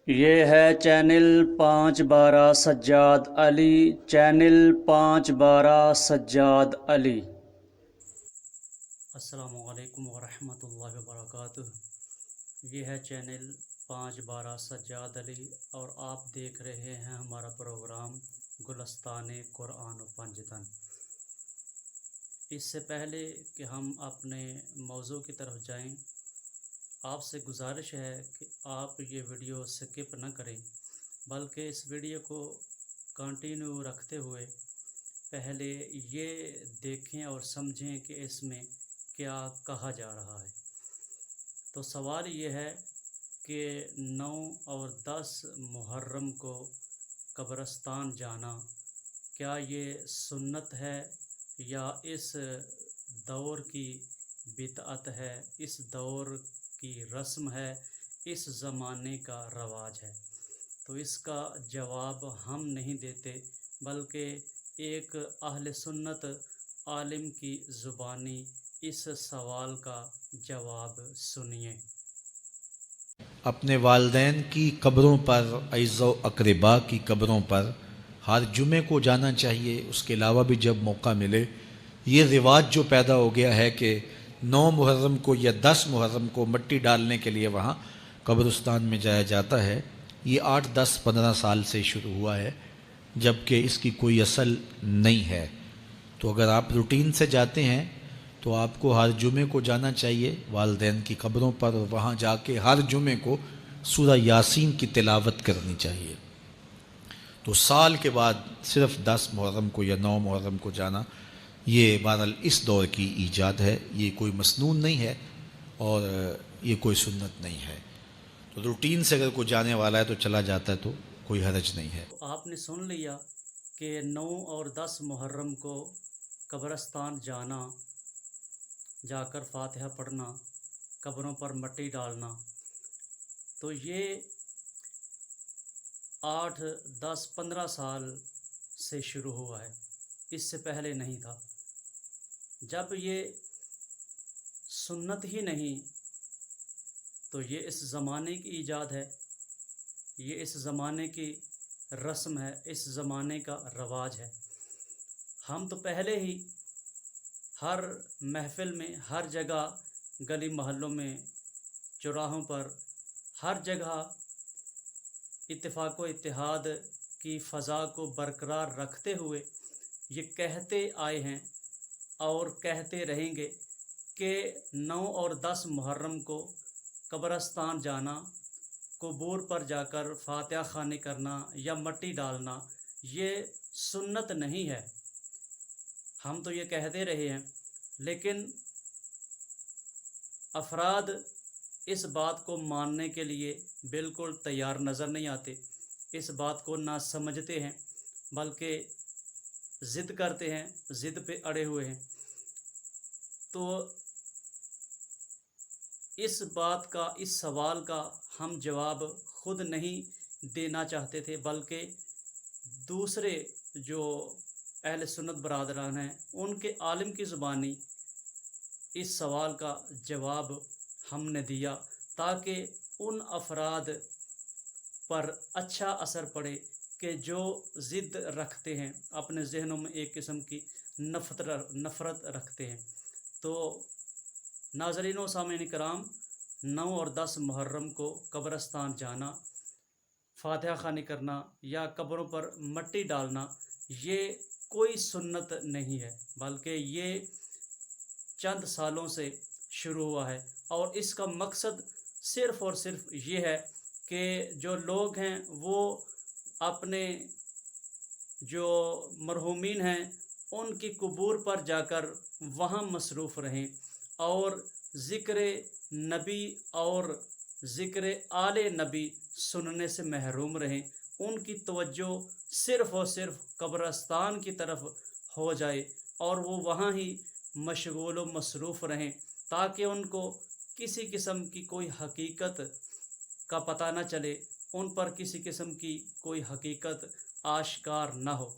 یہ ہے چینل 5/12 سجاد علی، چینل 5/12 سجاد علی۔ السلام علیکم ورحمۃ اللہ وبرکاتہ۔ یہ ہے چینل 5/12 سجاد علی اور آپ دیکھ رہے ہیں ہمارا پروگرام گلستان قرآن و پنجتن۔ اس سے پہلے کہ ہم اپنے موضوع کی طرف جائیں، آپ سے گزارش ہے کہ آپ یہ ویڈیو سکپ نہ کریں، بلکہ اس ویڈیو کو کنٹینیو رکھتے ہوئے پہلے یہ دیکھیں اور سمجھیں کہ اس میں کیا کہا جا رہا ہے۔ تو سوال یہ ہے کہ 9 اور 10 محرم کو قبرستان جانا کیا یہ سنت ہے یا اس دور کی بدعت ہے، اس دور کی رسم ہے، اس زمانے کا رواج ہے؟ تو اس کا جواب ہم نہیں دیتے، بلکہ ایک اہل سنت عالم کی زبانی اس سوال کا جواب سنیے۔ اپنے والدین کی قبروں پر، اعز و اقربا کی قبروں پر ہر جمعے کو جانا چاہیے۔ اس کے علاوہ بھی جب موقع ملے، یہ رواج جو پیدا ہو گیا ہے کہ 9 محرم کو یا 10 محرم کو مٹی ڈالنے کے لیے وہاں قبرستان میں جایا جاتا ہے، یہ 8 10 15 سال سے شروع ہوا ہے، جبکہ اس کی کوئی اصل نہیں ہے۔ تو اگر آپ روٹین سے جاتے ہیں تو آپ کو ہر جمعے کو جانا چاہیے والدین کی قبروں پر، اور وہاں جا کے ہر جمعے کو سورہ یاسین کی تلاوت کرنی چاہیے۔ تو سال کے بعد صرف 10 محرم کو یا 9 محرم کو جانا، یہ بہرحال اس دور کی ایجاد ہے، یہ کوئی مسنون نہیں ہے اور یہ کوئی سنت نہیں ہے۔ تو روٹین سے اگر کوئی جانے والا ہے تو چلا جاتا ہے تو کوئی حرج نہیں ہے۔ آپ نے سن لیا کہ 9 اور 10 محرم کو قبرستان جانا، جا کر فاتحہ پڑھنا، قبروں پر مٹی ڈالنا، تو یہ 8 10 15 سال سے شروع ہوا ہے، اس سے پہلے نہیں تھا۔ جب یہ سنت ہی نہیں تو یہ اس زمانے کی ایجاد ہے، یہ اس زمانے کی رسم ہے، اس زمانے کا رواج ہے۔ ہم تو پہلے ہی ہر محفل میں، ہر جگہ، گلی محلوں میں، چوراہوں پر، ہر جگہ اتفاق و اتحاد کی فضا کو برقرار رکھتے ہوئے یہ کہتے آئے ہیں اور کہتے رہیں گے کہ 9 اور 10 محرم کو قبرستان جانا، قبور پر جا کر فاتحہ خوانی کرنا یا مٹی ڈالنا یہ سنت نہیں ہے۔ ہم تو یہ کہتے رہے ہیں، لیکن افراد اس بات کو ماننے کے لیے بالکل تیار نظر نہیں آتے، اس بات کو نہ سمجھتے ہیں، بلکہ ضد کرتے ہیں، ضد پہ اڑے ہوئے ہیں۔ تو اس بات کا، اس سوال کا ہم جواب خود نہیں دینا چاہتے تھے، بلکہ دوسرے جو اہل سنت برادران ہیں ان کے عالم کی زبانی اس سوال کا جواب ہم نے دیا، تاکہ ان افراد پر اچھا اثر پڑے کہ جو ضد رکھتے ہیں، اپنے ذہنوں میں ایک قسم کی نفرت رکھتے ہیں۔ تو ناظرین و سامعین کرام، 9 اور 10 محرم کو قبرستان جانا، فاتحہ خوانی کرنا یا قبروں پر مٹی ڈالنا یہ کوئی سنت نہیں ہے، بلکہ یہ چند سالوں سے شروع ہوا ہے، اور اس کا مقصد صرف اور صرف یہ ہے کہ جو لوگ ہیں وہ اپنے جو مرحومین ہیں ان کی قبور پر جا کر وہاں مصروف رہیں اور ذکر نبی اور ذکر آل نبی سننے سے محروم رہیں، ان کی توجہ صرف اور صرف قبرستان کی طرف ہو جائے اور وہ وہاں ہی مشغول و مصروف رہیں، تاکہ ان کو کسی قسم کی کوئی حقیقت کا پتہ نہ چلے، ان پر کسی قسم کی کوئی حقیقت آشکار نہ ہو۔